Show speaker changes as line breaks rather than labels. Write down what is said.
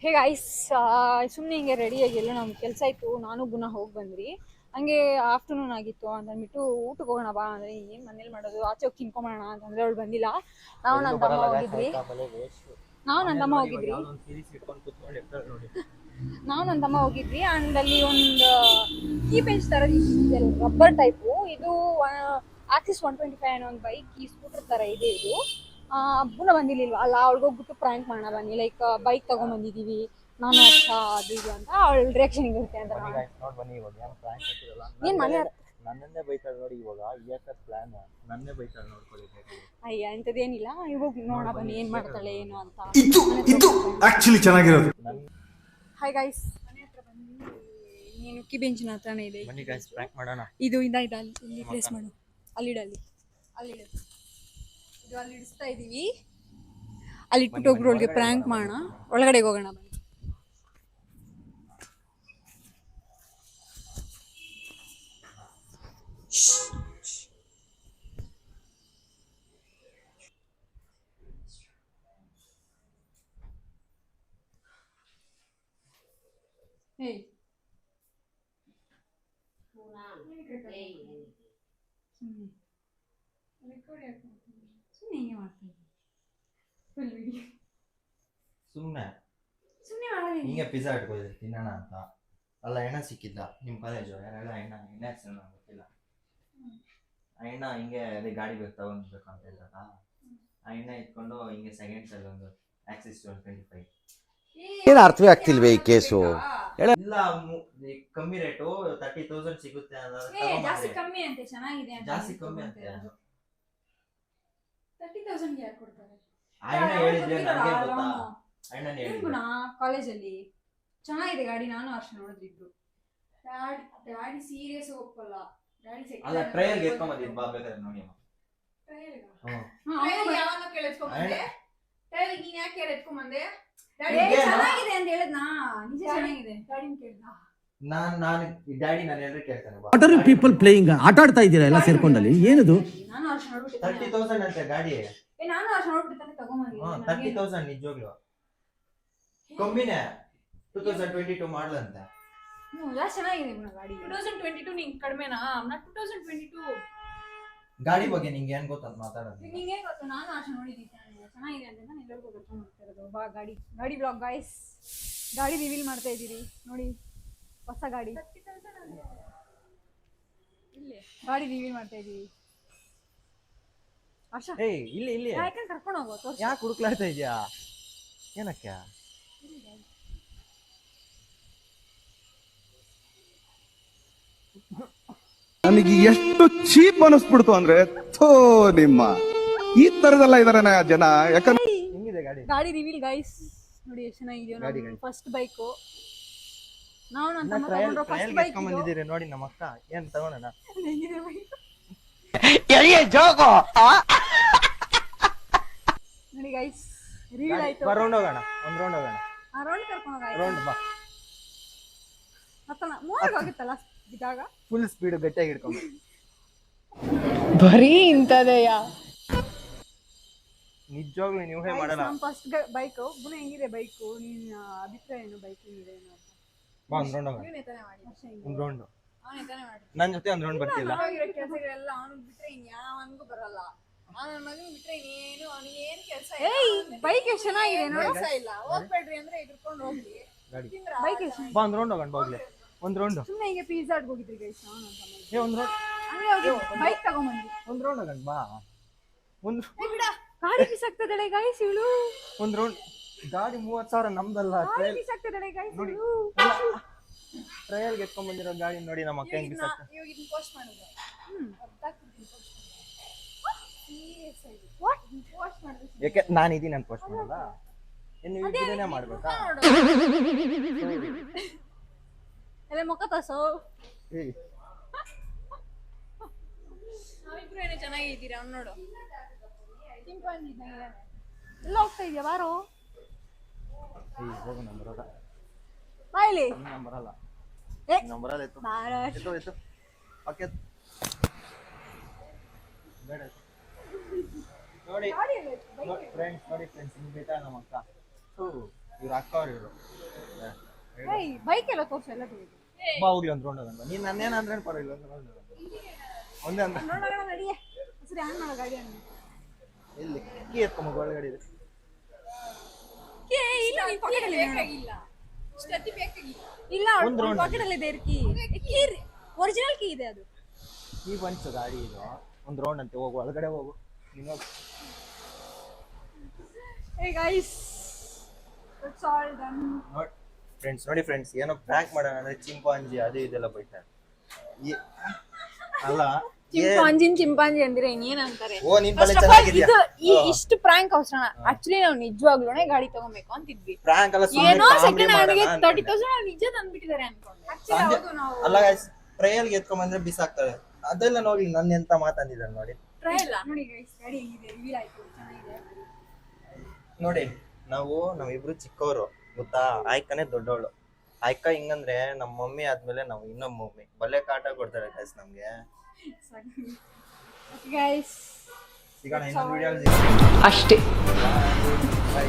Hey guys, ಸುಮ್ಮನೆ ಹಿಂಗೆ ರೆಡಿಯಾಗಿ ಎಲ್ಲ ನಮ್ಮ ಕೆಲಸ ಇತ್ತು. ನಾನು ಗುಣ ಹೋಗಿ ಬಂದ್ರಿ. ಹಂಗೆ ಆಫ್ಟರ್ನೂನ್ ಆಗಿತ್ತು ಅಂತ ಅಂದ್ಬಿಟ್ಟು ಊಟಕ್ಕೆ ಹೋಗೋಣ ಬಾ ಅಂದರೆ ಏನು ಮನೇಲಿ ಮಾಡೋದು, ಆಚೆ ಹೋಗಿ ತಿನ್ಕೊಂಬೋಣ ಅಂತಂದರೆ ಅವಳು ಬಂದಿಲ್ಲ. ನಾವು ನನ್ನ ತಮ್ಮ ಹೋಗಿದ್ವಿ. ಆ್ಯಂಡ್ ಅಲ್ಲಿ ಒಂದು ಕೀ ಬೆಂಚ್ ಥರ ಇದೆ, ರಬ್ಬರ್ ಟೈಪು. ಇದು ಆಕ್ಸಿಸ್ 125 ಅನ್ನೋ ಒಂದು ಬೈಕ್, ಈ ಸ್ಕೂಟರ್ ಥರ ಇದೆ ಇದು. ಪುನಃ ಬಂದಿರ್ಲಿಲ್ವಾ ಅಲ್ಲ, ಅವ್ಳಿಗೆ ಹೋಗ್ಬಿಟ್ಟು ಪ್ರ್ಯಾಂಕ್ ಮಾಡೋಣ ಬನ್ನಿ, ಲೈಕ್ ಬೈಕ್ ತಗೊಂಡ್ಬಂದಿದ್ದೀವಿ ನಾನು ಅರ್ಥ ಅದು ಇದು ಅಂತ. ಅವಳ ರಿಯಾಕ್ಷನ್ ಇರುತ್ತೆ ಅಂತ ಏನು ಮನೆ
ನನ್ನನ್ನೇ ಬೈತಾಳೆ ನೋಡಿ. ಇವಾಗ ESS ಪ್ಲಾನ್ ನನ್ನೇ ಬೈತಾಳೆ ನೋಡ್ಕೊಳ್ಳಿ.
ಅಯ್ಯ ಇಂಥದ್ದೇನಿಲ್ಲ, ಇವಾಗ ನೋಡೋಣ ಬನ್ನಿ ಏನು ಮಾಡ್ತಾಳೆ ಏನು ಅಂತ.
ಇದು ಆಕ್ಚುಲಿ ಚೆನ್ನಾಗಿರೋದು.
ಹಾಯ್ ಗೈಸ್, ಮನೆ ಹತ್ರ ಬಂದು ನೀನು ಕಿ ಬೆಂಚಿನ ಹತ್ರನೇ ಇದೆ.
ಬನ್ನಿ ಗೈಸ್ ಪ್ರ್ಯಾಂಕ್ ಮಾಡೋಣ.
ಇದು ಇಂದ ಇಲ್ಲಿ ಪ್ಲೇಸ್ ಮಾಡು, ಅಲ್ಲಿಡು ಇದು ಅಲ್ಲಿ ಇಡಿಸ್ತಾ ಇದ್ದೀವಿ. ಅಲ್ಲಿ ಇಟ್ಬಿಟ್ಟು ಒಬ್ರು ಒಳಗೆ ಪ್ರ್ಯಾಂಕ್ ಮಾಡೋಣ. ಒಳಗಡೆ ಹೋಗೋಣ ಬನ್ನಿ. Hey.
ಸುಮ್ಮನೆ ಹಿಂಗೆ ಪಿಜ್ಜಾ ಇಟ್ಕೋದ್ರಿ ತಿನ್ನೋಣ ಅಂತ. ಅಲ್ಲ ಎಣ್ಣೆ ಸಿಕ್ಕಿದ್ದ ನಿಮ್ಮ ಕಾಲೇಜು ಯಾರೆಲ್ಲ ಎಣ್ಣೆ ಹೆಸರು ಗೊತ್ತಿಲ್ಲ. ಆ ಎಣ್ಣೆ ಹಿಂಗೆ ಅದೇ ಗಾಡಿ ಬೇಕು ತಗೊಂಡ್ಬೇಕು ಅಂತ ಹೇಳಿದಾಗ ಆ ಎಣ್ಣೆ ಇಟ್ಕೊಂಡು ಹಿಂಗೆ ಸೆಕೆಂಡ್ಸಲ್ಲಿ ಒಂದು ಆಕ್ಸಿಸ್ 125.
ಏನು ಅರ್ಥವೇ ಆಗ್ತಿಲ್ವೇ ಈ ಕೇಸು?
ಇಲ್ಲ ಕಮ್ಮಿ ರೇಟು 30,000 ಸಿಗುತ್ತೆ.
ಜಾಸ್ತಿ ಕಮ್ಮಿ ಅಂತೆ, ಚೆನ್ನಾಗಿದೆ ಅಂತ.
ಜಾಸ್ತಿ ಕಮ್ಮಿ ಅಂತೆ.
30,000 ಯಾರು ಕೊಡ್ತಾರೆ?
ಅಣ್ಣ ಹೇಳಿದ್ರೆ ನನಗೆ ಗೊತ್ತಾ? ಅಣ್ಣ ಹೇಳಿದ್ರು
ಕಾಲೇಜಲ್ಲಿ ಚೆನ್ನಾಗಿದೆ ಗಾಡಿ. ನಾನು ಅರ್ಷ ನೋಡಿದ್ರು. ಡ್ಯಾಡಿ ಸೀರಿಯಸ್ ಒಪ್ಪಲ್ಲ. ಡ್ಯಾಡಿ
ಅಲ್ಲ ಟ್ರಯಲ್ ಗೆ ಎತ್ಕೊಂಡ್ ಬಂದಿದ್ದು ಬಾ ಬೇಕಾದ್ರೆ ನೋಡಿ ಅಮ್ಮ.
ಟ್ರಯಲ್
ಯಾವನ್ನ ಕೇಳಿಸ್ಕೊಂಡ್ ಬಂದೆ? ಟ್ರಯಲ್ ನೀನ್ ಯಾಕೆ ಎತ್ಕೊಂಡ್ ಬಂದೆ?
ಡ್ಯಾಡಿ ಚೆನ್ನಾಗಿದೆ ಅಂತ ಹೇಳಿದ್ನಾ? ನಿಜ ಚೆನ್ನಾಗಿದೆ. ಡ್ಯಾಡಿನ ಕೇಳ್ದ.
ನಾನು ಡ್ಯಾಡಿ ನಾನು ಎಲ್ಲರೂ ಕೇಳ್ತಾನೆ.
What are you people playing? ಆಟ ಆಡ್ತಾ ಇದ್ದೀರಾ ಎಲ್ಲ ಸೇರ್ಕೊಂಡಲ್ಲಿ? ಏನದು?
ನಾನು ಅರ್ಷ ನೋಡ್ಬಿಟ್ಟು
30,000 ಅಂತೆ ಗಾಡಿ.
ನಾನು ಅರ್ಷ ನೋಡ್ಬಿಟ್ಟು ತಾನೆ ತಗೊಂಡ್ಬಂದಿದ್ದೀನಿ.
30,000 ನಿಜವಾಗ್ಲೂ ಕಮ್ಮಿನೇ. 2022 ಮಾಡಲ್ ಅಂತ.
ಜಾಸ್ತಿ ಚೆನ್ನಾಗಿದೆ ಗಾಡಿ.
2022 ನಿಂಗೆ ಕಡಿಮೆನಾ? ನಾ 2022
ಗಾಡಿ ಬಗ್ಗೆ ನಿಂಗೆ ಏನ್ ಗೊತ್ತಂತ ಮಾತಾಡೋದು.
ನಿಂಗೆ ಗೊತ್ತು, ನಾನು ಅರ್ಷ ನೋಡಿದ್ದೀನಿ ಚೆನ್ನಾಗಿದೆ ಅಂತ. ನಾನು ಎಲ್ಲರಿಗೂ ಕರ್ಕೊಂಡು ಹೋಗ್ತಾ ಇರೋದು. ಬಾ ಗಾಡಿ ಬ್ಲಾಗ್ ಗೈಸ್. ಗಾಡಿ ರಿವೀಲ್ ಮಾಡ್ತಾ ಇದ್ದೀರಿ ನೋಡಿ, ಹೊಸ ಗಾಡಿ. ಗಾಡಿ ರಿವೀಲ್ ಮಾಡ್ತಾ ಇದ್ದೀವಿ. ಆಶಾ
ಇಲ್ಲಿ
ಯಾಕಂದ್ರೆ ಕರ್ಕೊಂಡು ಹೋಗೋ ತೋರ್ಸು.
ಯಾಕೆ ಹುಡುಕ್ಲಾಡ್ತಾ ಇದೀಯಾ? ಏನಕ್ಕೆ?
ನನಗೆ ಎಷ್ಟು ಚೀಪ್ ಅನಿಸ್ಬಿಡ್ತು ಅಂದ್ರೆ, ಥೋ ನಿಮ್ಮ ಈ ತರದೆಲ್ಲ ಇದಾರೆ ಜನ. ಯಾಕಂದ್ರೆ
ಹೆಂಗಿದೆ
ಗಾಡಿ ರಿವೀಲ್ ಗೈಸ್ ನೋಡಿ ಎಷ್ಟು ಚೆನ್ನಾಗಿದೆಯೋ. ಫಸ್ಟ್ ಬೈಕು ನಾವು ನನ್ನ ತಮ್ಮ ತಗೊಂಡ್ರು. ಫಸ್ಟ್ ಬೈಕ್
ಬಂದಿದ್ದೀರಿ ನೋಡಿ ನಮ್ಮ ಅಕ್ಕ. ಏನ್ ತಗೊಂಡನ?
ಹೆಂಗಿದೆ ಬೈಕ್ ನೋಡಿ ಗೈಸ್, ರಿವೀಲ್ ಆಯ್ತು.
ರೌಂಡ್ ಹೋಗೋಣ, ಒಂದು ರೌಂಡ್ ಹೋಗೋಣ.
ರೌಂಡ್ ಕರ್ಕೊಂಡು ಹೋಗ.
ರೌಂಡ್ ಬಾ.
ಮತ್ತನ ಮೂರಿಗೆ ಹೋಗುತ್ತಲ್ಲ ಜಾಗ.
ಫುಲ್ ಸ್ಪೀಡ್ ಗಟ್ಟಿಯಾಗಿ ಹಿಡ್ಕೊಂಡು
ಬರೀ ಇಂತದೆಯಾ?
ನಿಜವಾಗ್ಲೂ ನೀವೇ ಮಾಡಲ್ಲ.
ಫಸ್ಟ್ ಬೈಕ್ ಗುಣ ಹೆಂಗಿದೆ ಬೈಕು? ನಿನ್ನ ಅಭಿಪ್ರಾಯ ಏನು ಬೈಕ್ ಹೆಂಗಿದೆ ಏನು ಅಂತ?
ಬಾ ಒಂದು ರೌಂಡ್ ಹೋಗೋಣ. ಒಂದು ರೌಂಡ್ ನನ್ನ ಜೊತೆ ಒಂದು ರೌಂಡ್ ಬರ್ತಿಲ್ಲ.
ಕೆಲಸಗಳೆಲ್ಲ ಅವನಿಗೆ ಬಿಟ್ರೆ ಇನ್ಯಾವನಿಗೂ ಬರಲ್ಲ. ನನ್ನ ಮಗನಿಗೆ ಬಿಟ್ರೆ ಇನ್ನೇನು ಅವನಿಗೆ ಏನು ಕೆಲಸ
ಬೈಕ್ ಎಷ್ಟು ಚೆನ್ನಾಗಿದೆ ನೋಡಿ.
ಇಲ್ಲ ಹೋಗ್ಬೇಡ್ರಿ ಅಂದ್ರೆ ಇದ್ಕೊಂಡು ಹೋಗ್ಲಿ.
ಬೈಕ್ ಎಷ್ಟು
ಬಾ ಒಂದು ರೌಂಡ್ ಹೋಗೋಣ. ಹೋಗ್ಲಿ ಒಂದು ರೌಂಡ್.
ಸುಮ್ಮನೆ ಹಿಂಗೆ ಪಿಜ್ಜಾಡ್ಗೆ ಹೋಗಿದ್ರಿ ಗೈಸ್.
ಒಂದು ರೌಂಡ್
ಹಂಗೆ ಬೈಕ್ ತಗೊಂಡ್ಬಂದ್ವಿ.
ಒಂದು ರೌಂಡ್ ಹೋಗೋಣ ಬಾ. ಒಂದು
ಗಾಡಿ ಬಿಸಾಕ್ತದಳೆ ಗೈಸ್ ಇವಳು.
ಒಂದು ರೌಂಡ್. ಗಾಡಿ 30,000 ನಮ್ದಲ್ಲ.
ಗಾಡಿ ಬಿಸಾಕ್ತದಳೆ ಗೈಸ್
ನೋಡಿ, ಟ್ರಯಲ್ಗೆ ಎತ್ಕೊಂಡ್ ಬಂದಿರೋ ಗಾಡಿ ನೋಡಿ ನಮ್ಮ ಅಕ್ಕ ಹೆಂಗ್ ಬಿಸಾಕ್ತ.
ಇವಾಗ ಇದನ್ನ ಪೋಸ್ಟ್ ಮಾಡಿದ್ರು.
ಯಾಕೆ ನಾನು ಇದೀನಿ ಅಂತ ಪೋಸ್ಟ್ ಮಾಡಲ್ಲ? ಇನ್ನು ಇದನ್ನೇ ಮಾಡ್ಬೇಕಾ?
ಎಲ್ಲ ಮುಖ ತೋರ್ಸು.
ನಾವಿಬ್ರು ಏನೋ ಚೆನ್ನಾಗಿದ್ದೀರಾ ಅವ್ನು ನೋಡು.
ಎಲ್ಲ ಹೋಗ್ತಾ ಇದೆಯಾ ಬಾರೋ?
ಹೋಗು. ನಾನು ಬರಲ್ಲ.
ಬಾಯ್ಲಿ
ನಾನು ಬರಲ್ಲ.
ಏ
ನಾನು ಬರಲ್ಲ. ಎತ್ತು ಓಕೆ ಬೇಡ. ನೋಡಿ ಫ್ರೆಂಡ್ಸ್, ಹಿಂಗ್ ಬೈತಾ ನಮ್ಮ ಅಕ್ಕ. ಇವ್ರ ಅಕ್ಕ ಅವ್ರು ಇವರು
ಬೈಕ್ ಎಲ್ಲ ತೋರ್ಸು ಎಲ್ಲ ತಿಳಿದು
ಬಾ ಹೋಗ್ಲಿ ಒಂದು ರೌಂಡ್ ಹೋಗೋಣ ನೀನು ನನ್ನೇನಂದ್ರೆ ಪರವಾಗಿಲ್ಲ ಒಂದು ರೌಂಡ್ ಒಂದೇ ಅಂದ್ರೆ
ನೋಡೋಣ ನಡಿಯೇ ಸರಿ ಹ್ಯಾಂಗ್ ಮಾಡೋ ಗಾಡಿ ಅನ್ನು
ಎಲ್ಲಿ ಕೀ ಎತ್ಕೊಂಬ ಒಳಗಡೆ ಇದೆ
ಇಲ್ಲ ನಿನ್ ಪಾಕೆಟ್ ಅಲ್ಲಿ
ಬೇಕಾಗಿಲ್ಲ ಇಷ್ಟೊತ್ತಿ ಬೇಕಾಗಿಲ್ಲ
ಇಲ್ಲ
ಒಂದ್ round
ಪಾಕೆಟ್ ಅಲ್ಲಿ ಇದೆ ಕೀ ಒರಿಜಿನಲ್ ಕೀ ಇದೆ ಅದು
ಕೀ ಬಂತು ಗಾಡಿ ಇದು ಒಂದು ರೌಂಡ್ ಅಂತೆ ಹೋಗು ಒಳಗಡೆ ಹೋಗು ನೀನು ಹೋಗು
Hey guys, it's all done.
ನೋಡಿ ಫ್ರೆಂಡ್ಸ್ ಏನೋ ಪ್ರ್ಯಾಂಕ್ ಮಾಡೋಣ ಅಂದ್ರೆ ಚಿಂಪಾಂಜಿ ಅದು ಇದೆಲ್ಲ ಬೈತಾರೆ ಅಲ್ಲ
ಚಿಂಪಾಂಜಿ ಅಂದ್ರೆ ಇನ್ನೇನ್ ಅಂತಾರೆ
ಓ ನೀನ್ ಬಲೆ
First of all,
ಚೆನ್ನಾಗಿದ್ಯಾ
ಇದು ಇಷ್ಟು ಪ್ರಾಂಕ್ ಅವಸರ ಆಕ್ಚುಲಿ ನಾವು ನಿಜವಾಗ್ಲೂನೆ ಗಾಡಿ ತಗೋಬೇಕು ಅಂತಿದ್ವಿ
ಪ್ರ್ಯಾಂಕ್ ಅಲ್ಲ
ಏನೋ
ಸುಮ್ಮನೆ
ಸೆಕೆಂಡ್ ಹ್ಯಾಂಡ್ಗೆ 30,000 ನಿಜ ತಂದ್ಬಿಟ್ಟಿದ್ದಾರೆ ಅನ್ಕೊಂಡೆ ಆಕ್ಚುಲಿ ಹೌದು ನಾವು
ಅಲ್ಲ ಗೈಸ್ ಟ್ರಯಲ್ಗೆ ಎತ್ಕೊಂಬಂದ್ರೆ ಬಿಸಾಕ್ತಾರೆ ಅದೆಲ್ಲ ನೋಡಿ ನನ್ನ ಎಂತ ಮಾತಾಡಿದಾರೆ ನೋಡಿ
ಟ್ರಯಲ್ ನೋಡಿ ಗೈಸ್ ಗಾಡಿ ಹೆಂಗಿದೆ ರಿವೀಲ್ ಆಯ್ತು ಚೆನ್ನಾಗಿದೆ
ನೋಡಿ ನಾವಿಬ್ರು ಚಿಕ್ಕವರು ಗೊತ್ತಾ ಆಯ್ಕನೇ ದೊಡ್ಡವಳು ಆಯ್ಕ ಹಿಂಗಂದ್ರೆ ನಮ್ಮ ಮಮ್ಮಿ ಆದ್ಮೇಲೆ ನಾವು ಇನ್ನೊಬ್ಬ ಮಮ್ಮಿ ಬಲ್ಲೆ ಕಾಟ ಕೊಡ್ತಾರೆ ಗೈಸ್ ನಮ್ಗೆ
ಗೈಸ್
ಸಿಗೋಣ ಇನ್ನೊಂದು ವಿಡಿಯೋ
ಅಷ್ಟೇ
ಬೈ